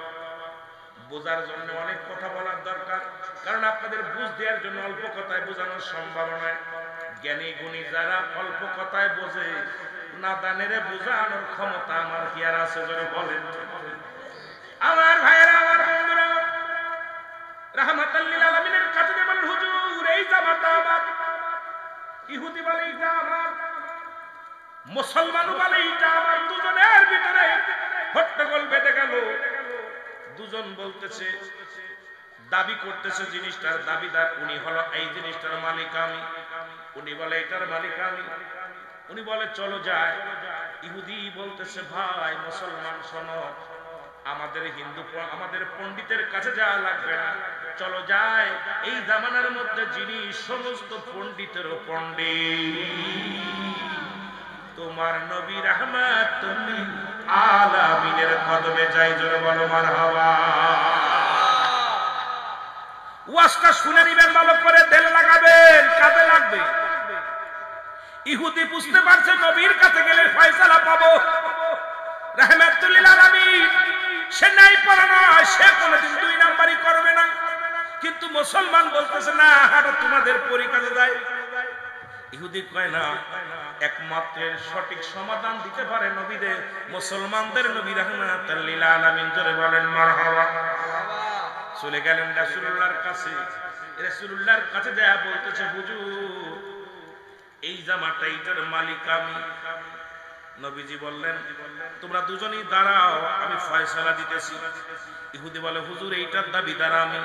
বোঝার জন্য অনেক কথা বলার দরকার, কারণ আপনাদের বুঝ দেওয়ার জন্য অল্প কথায় বোঝানো সম্ভব নয়। জ্ঞানী গুণী যারা অল্প কথায় বোঝে, নাদানের বোঝানোর ক্ষমতা আমার কি আর আছে? জোরে বলেন। আমার ভাইয়েরা, আমার বন্ধুরা, রাহমাতাল লিল আলামিনের কাছে বলেন হুজুর এই জামাটা আমার। ইহুদি বলে এটা আমার, মুসলমানও বলে এটা আমার। দুজনের ভিতরে হট্টগোল বেঁধে গেল। দুজন বলতেছে, দাবি করতেছে জিনিসটার দাবিদার উনি, হলো এই জিনিসটার মালিক আমি। উনি বলে এটার মালিক আমি। উনি বলে চলো যায়। ইহুদি বলতেছে ভাই মুসলমান শোনো, আমাদের পণ্ডিতের কাছে যাওয়া লাগবে না, চলো যায়। এই জামানার মধ্যে যিনি সমস্ত পণ্ডিতেরও পণ্ডিত, তোমার নবী রাহমাতুল লিল আলামিনের কদমে যাই। জোরে বলো মারহাবা। ওয়াজটা শুনে নিবেন ভালো করে, দিল লাগাবেন, কাজে লাগবে। ইহুদি বুঝতে পারছে নবীর কাছে গেলে ফয়সালা পাবো। রাহমাতুল লিল আলামিন সে নাই পড়া নয়, সে কোনোদিন 2 নাম্বারই করবে না। কিন্তু মুসলমান বলতেছে না, হাঁটো তোমাদের পরিকাজে যায়। ইহুদি কয় না, একমাত্র সঠিক সমাধান দিতে পারে নবীদের, মুসলমানদের নবী রাহমাতুল লিল আলামিন। জোরে বলেন মারহাবা। চলে গেলেন রাসূলুল্লাহর কাছে। রাসূলুল্লাহর কাছে যায় বলতেছে হুজুর এই জামাটা এটার মালিক আমি। নবীজি বললেন তোমরা দুজনেই দাঁড়াও, আমি ফয়সালা দিতেছি। ইহুদি বলে হুজুর এইটার দাবিদার আমি।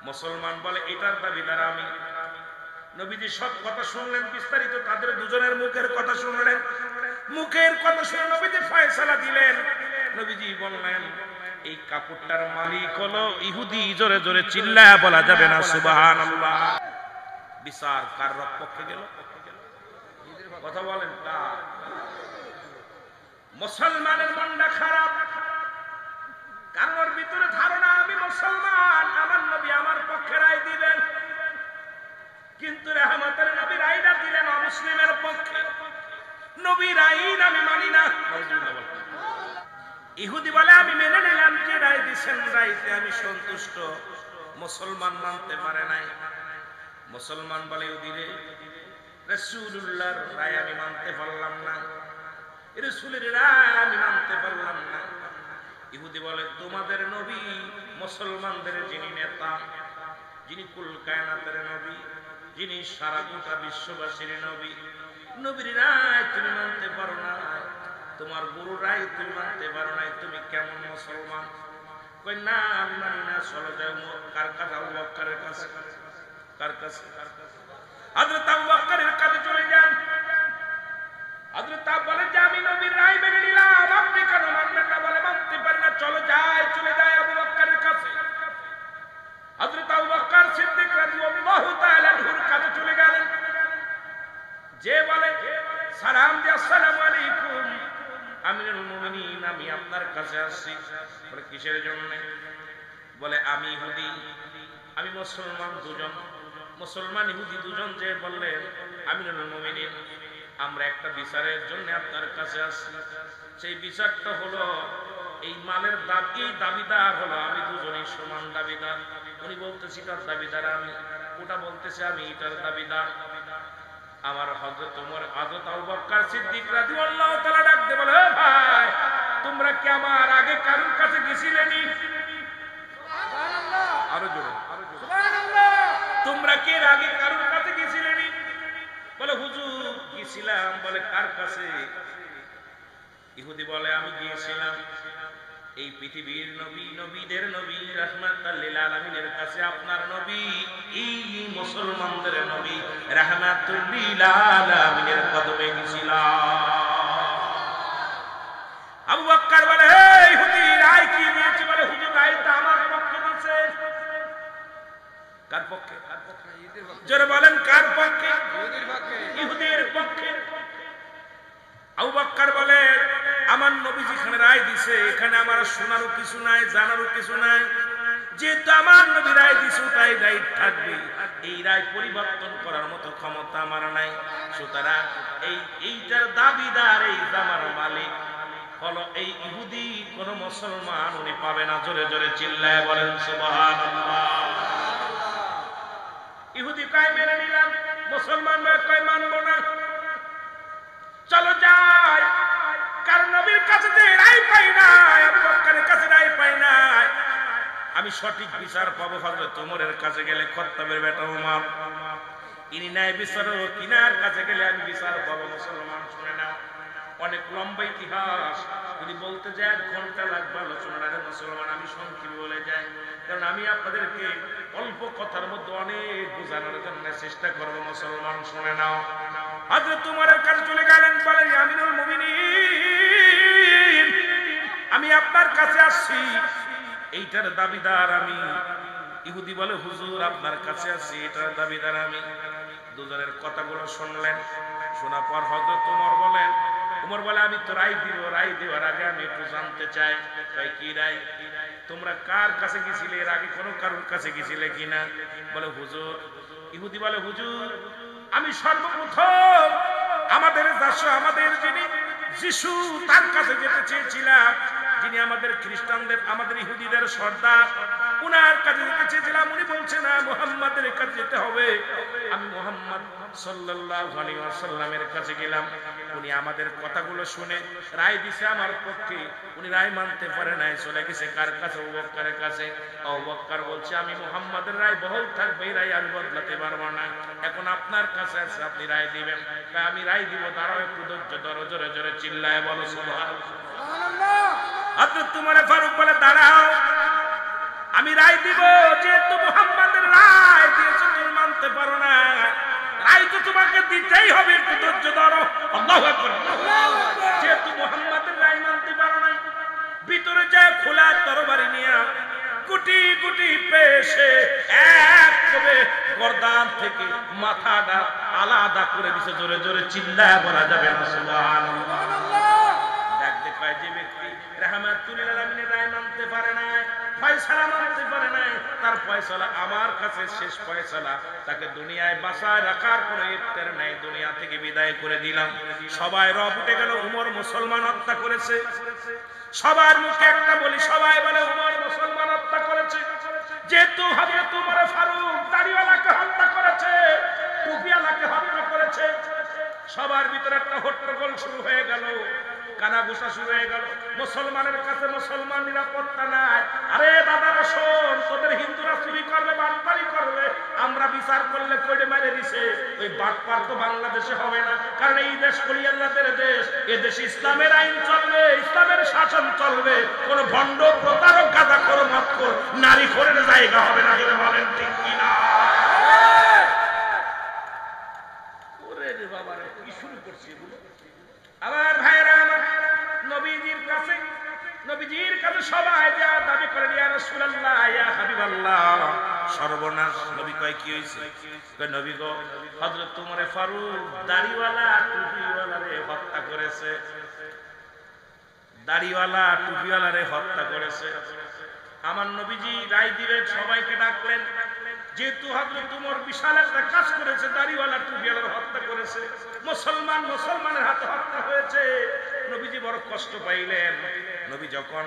মুসলমান বলে এটার দাবিদার আমি। নবীজি সব কথা শুনলেন বিস্তারিত, তাদের দুজনের মুখের কথা শুনলেন। মুখের কথা শুনে নবীজি ফয়সালা দিলেন। নবীজি বললেন এই কাপড়টার মালিক হলো ইহুদি। জোরে জোরে চিল্লায়া বলা যাবে না সুবহানাল্লাহ। বিচার কার পক্ষে গেল? কথা বলেন কার? মুসলমানের মনটা খারাপ, কারোর ভিতরে ধারণা আমি মুসলমান, আমার নবী আমার পক্ষে রায় দিবেন। কিন্তু রহমতের নবী রায়টা দিলেন অমুসলিমের পক্ষে। নবীর আইন আমি মানি না। ইহুদি বলে আমি মেনে নিলাম যে রায় দিচ্ছেন, রাইতে আমি সন্তুষ্ট। মুসলমান মানতে পারে নাই। মুসলমান বলে ইহুদিরে রাসূলুল্লাহর রায় আমি মানতে পারলাম না, রাসূলের রায় আমি মানতে পারলাম না। ইহুদি বলে তোমাদের নবী মুসলমানদের যিনি নেতা, যিনি কুল কায়নাতের নবী, যিনি সারা গোটা বিশ্ববাসীর নবী, নবীর রায় তুমি মানতে পারো না, তোমার গুরু রায় তুমি মানতে পারো না, তুমি কেমন মুসলমান? কই না আমি মানি না। চলো যাও। কার কাছে? আবু বকরের কাছে। কার কাছে? হযরত আবু বকরের কাছে চলে যান। হযরত আবু বলে যে আমি নবীর রায় মেনে নিলাম, আপনি কেন মানবেন না? বলে মানতে পারি না। চলো যায়। চলে যায় আবু বকরের কাছে। হযরত আবু বকর সিদ্দিক রাদিয়াল্লাহু তাআলা আনহুর কাছে চলে গেলেন। যে বলে সালাম দিয়ে আসসালামু আলাইকুম আমিরুল মুমিনিন, আমি আপনার কাছে আসছি। বলে কিসের জন্য? বলে আমি ইহুদি, আমি মুসলমান। দুজন মুসলমান ইহুদি দুজন যে বললেন আমিরুল মুমিনিন আমরা একটা বিচারের জন্য আপনার কাছে আসছি। সেই বিচারটা হলো এই মালের দাবিদার হলো আমি, দুজনেই সমান দাবিদার। উনি বলতেছি তার দাবিদার আমি, ওটা বলতেছে আমি এটার দাবিদার। আমার হযরত ওমর, হযরত আবু বকর সিদ্দিক রাদিয়াল্লাহু তাআলা ডাক দিয়ে বলে, ভাই তোমরা কি আমার আগে কারোর কাছে গেছিলেনি? সুবহানাল্লাহ, আরো জোরে সুবহানাল্লাহ। তোমরা কি এর আগে কারোর কাছে গেছিলেনি? বলে হুজুর গেছিলাম। বলে কার কাছে? ইহুদি বলে আমি গিয়েছিলাম এই পৃথিবীর নবী, নবীদের নবী, রাহমাতাল লিল আলামিনের কাছে। আপনার নবী, এই মুসলমানদের নবী রাহমাতুল লিল আলামিনের কদমে গিয়েছিলাম। আবু বকর বলে, হে ইহুদি রায় কি দিয়েছে? বলে হুজুর রায় তো আমার পক্ষে আছে। কার পক্ষে? জোরে বলেন কার পক্ষে? ইহুদির পক্ষে। আবু বকর বলে, আমার নবী যেখানে রায় দিছে এখানে আমার শোনারও কিছু নাই, জানারও কিছু নাই। যেহেতু আমার নবী রায় দিছে তাই রাইট থাকবে, এই রায় পরিবর্তন করার মতো ক্ষমতা আমার নাই। সুতরাং এইটার দাবিদার, এই জামার মালিক হলো এই ইহুদি, কোন মুসলমান উনি পাবে না। জোরে জোরে চিল্লায় বলেন সুবহানাল্লাহ। ইহুদি কয় মেনে নিলাম, মুসলমান কয় মানবো না। চলো যাই, কারণ নবীর কাছে যে রায় পাই নাই, আবু বকরের কাছে রায় পাই নাই, আমি সঠিক বিচার পাবো হযরত ওমরের কাছে গেলে, খত্তাবের বেটা ওমর ইনি ন্যায় বিচারক, কিনার কাছে গেলে আমি বিচার পাবো। মুসলমান শুনে নাও, অনেক লম্বা ইতিহাস, যদি বলতে যাই 1 ঘন্টা লাগবে আলোচনার। মুসলমান আমি সংক্ষেপে বলে যাই, কারণ আমি আপনাদেরকে অল্প কথার মধ্যে অনেক বোঝানোর জন্য চেষ্টা করবো। মুসলমান শুনে নাও, হযরত ওমরের কাছে চলে গেলেন, বলেন আমিনুল মুমিনিন, আমি আপনার কাছে আসছি, এইটার দাবিদার আমি। ইহুদি বলে, হুজুর আপনার কাছে আসছি, এটার দাবিদার আমি। দুজনের কথাগুলো শুনলেন, শোনার পর হযরত ওমর বলে, আমি তো রায় দিব, রায় দেওয়ার আগে আমি একটু জানতে চাই। তাই কি রায়? তোমরা কার কাছে গেছিলে? এর আগে কোনো কারোর কাছে গেছিলে কিনা? বলে হুজুর। ইহুদি বলে, হুজুর আমি সর্বপ্রথম আমাদের যিনি যিশু তার কাছে যেতে চেয়েছিলাম, যিনি আমাদের খ্রিস্টানদের, আমাদের ইহুদিদের সর্দার, উনার কাছে যেতে চেয়েছিলাম। উনি বলছে না, মুহাম্মাদের কাছে যেতে হবে। আমি মুহাম্মদ সাল্লাল্লাহু আলাইহি ওয়াসাল্লামের কাছে গেলাম। উনি আমাদের কথাগুলো শুনে রায় দিছে আমার পক্ষে। উনি রায় মানতে পারে নাই, চলে গেছে কার কাছে? আবু বকরের কাছে। আবু বকর বলছে, আমি মুহাম্মাদের রায় বহাল থাকবে, এই রায় আমি বদলাতে পারবো না। এখন আপনার কাছে আছে, আপনি রায় দিবেন। আমি রায় দিব, দাঁড়াও একটু ধৈর্য ধরো। জোরে জোরে চিল্লায় বলো সুবহানাল্লাহ। হযরত ওমর ফারুক বলে, দাঁড়াও আমি রায় দিব। যেহেতু মুহাম্মাদের রায় দিয়েছে, তুমি মানতে পারো না, রায় তো তোমাকে দিতেই হবে, একটু ধৈর্য ধরো। আল্লাহু আকবার। যেহেতু মুহাম্মাদের রায় মানতে পারো না, ভিতরে যায় খোলা তরবারি নিয়ে গুটি গুটি পেশে এক করে গর্দান থেকে মাথাটা আলাদা করে দিছে। জোরে জোরে চিল্লায় বলা যাবে না সুবহানাল্লাহ। ডাক দেখায় যে ব্যক্তি রাহমাতুল লিল আলামিনের রায় মানতে পারে না, ফয়সালা মানতে পারে না, তার ফয়সালা আমার কাছে শেষ ফয়সালা। তাকে দুনিয়ায় বাঁচায় রাখার কোনো ইফতার নাই, দুনিয়া থেকে বিদায় করে দিলাম। সবাই রব উঠে গেল, ওমর মুসলমান হত্যা করেছে। সবার মুখে একটা বলি, সবাই বলে ওমর মুসলমান হত্যা করেছে। যেহেতু হযরত ওমর ফারুক দাড়িওয়ালাকে হত্যা করেছে, টুপিওয়ালাকে হত্যা করেছে, সবার ভিতরে একটা হট্টগোল শুরু হয়ে গেল, কানাঘুষা শুরু হয়ে গেল। মুসলমানের কাছে মুসলমান নিরাপত্তা নাই। আরে দাদারা শোন, তোদের হিন্দুরা চুরি করবে, বাটপারি করবে, আমরা বিচার করলে কইডে মেরে দিছে। ওই বাটপার তো বাংলাদেশে হবে না, কারণ এই দেশ কলিয়াল্লাহদের দেশ। এ দেশে ইসলামের আইন চলবে, ইসলামের শাসন চলবে। কোন ভণ্ড প্রতারক গাঁজাখোর মদখোর নারী খোরের জায়গা হবে না। বলে বলেন ঠিক কিনা? ওরে রে বাবা রে, কি শুরু করছি এগুলো? আমার ভাইরা, আমার নবীজির কাছে সবাই যা দাবি করে, ইয়া রাসূলুল্লাহ, ইয়া হাবিবাল্লাহ। সর্বনাশ। নবী কয় কি হইছে? কয় নবী গো, হযরত ওমর ফারুক দাড়িওয়ালা টুপিওয়ালারে হত্যা করেছে, দাড়িওয়ালা টুপিওয়ালারে হত্যা করেছে। আমার নবীজি রায় দিবেন, সবাইকে ডাকলেন। যেহেতু হযরত ওমর বিশাল একটা কাজ করেছে, দাড়িওয়ালা টুপিওয়ালার হত্যা করেছে, মুসলমানের হাতে হত্যা হয়েছে, নবীজি বড় কষ্ট পাইলেন। নবী যখন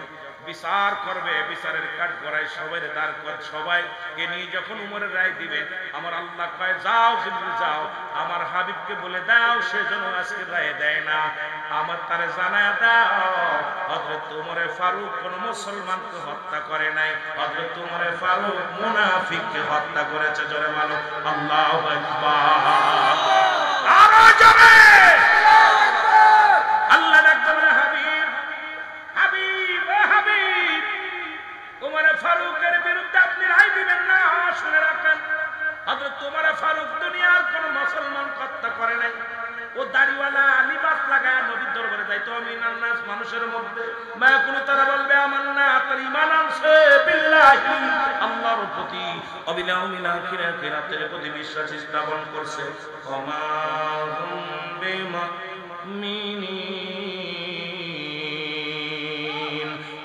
বিচার করবে, বিচারের কাঠ গড়ায় সবাই দাঁড় কর, সবাইকে নিয়ে যখন উমরের রায় দিবে, আমার আল্লাহ কয় যাও জিবরিল যাও, আমার হাবিবকে বলে দাও সে যেন আজকে রায় দেয় না, আমার তারে জানায় দাও হযরত উমরে ফারুক কোন মুসলমানকে হত্যা করে নাই, হযরত উমরে ফারুক মুনাফিককে হত্যা করেছে। জোরে বলো আল্লাহু আকবার। আরো জোরে আল্লাহ ডাকবেন হাবিব, হাবিব, ও হাবিব, উমরে ফারুকের বিরুদ্ধে আপনি রায় দিবেন না। শুনে রাখেন, হযরত উমরে ফারুক দুনিয়ার কোন মুসলমান হত্যা করে নাই। ও দাড়িওয়ালা লিবাস লাগায় নবীর দরবারে যাইতো, আমিনান নাস মানুষের মধ্যে মা কোন তারা বলবে আমান্না, তার ঈমান আছে বিল্লাহি, আল্লাহর প্রতি, অবিনাউমিনা কিরাতের প্রতি বিশ্বাস স্থাপন করছে। ওমা হুম বিমুমিনিন।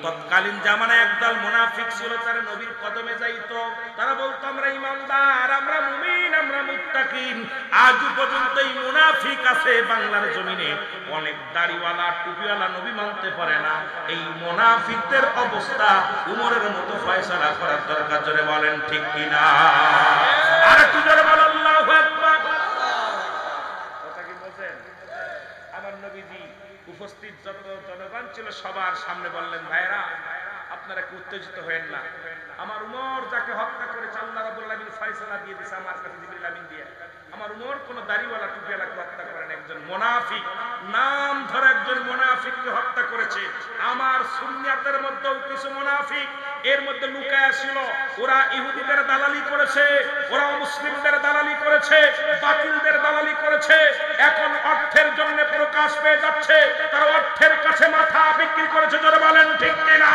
তৎকালীন জামানায় একদল মুনাফিক ছিল, তারা নবীর কদমে যাইতো, তারা বলতো আমরা ঈমানদার, আমরা মুমিন, আমরা মুত্তাকিন। আজ পর্যন্ত এই মুনাফিক আছে বাংলার জমিনে, অনেক দাড়িওয়ালা টুপিওয়ালা নবী মানতে পারে না। এই মুনাফিকদের অবস্থা উমরের মতো ফয়সালা করার দরকার। জোরে বলেন ঠিক কিনা? আর একটু জোরে বলেন আল্লাহু আকবার। কথা কি বলেন? আমার নবীজি উপস্থিত যত জনগণ ছিল সবার সামনে বললেন, ভাইরা আপনারা কি উত্তেজিত হয়েন না, আমার উমর যাকে হত্যা করেছে আল্লাহ রাব্বুল আলামিন ফয়সালা দিয়ে দিয়েছে আমার কাছে জিবরিল আমিন দিয়ে। আমার উমর কোন দাড়িওয়ালা টুপিওয়ালাকে হত্যা করেন, একজন মুনাফিক, নাম ধরে একজন মুনাফিককে হত্যা করেছে। আমার সুন্নিয়াতের মধ্যেও কিছু মুনাফিক এর মধ্যে লুকায়া ছিল, ওরা ইহুদিদের দালালি করেছে, ওরা মুসলিমদের দালালি করেছে, বাতিলদের দালালি করেছে। এখন অর্থের জন্য প্রকাশ পেয়ে যাচ্ছে, তারা অর্থের কাছে মাথা বিক্রি করেছে। জোরে বলেন ঠিক কিনা?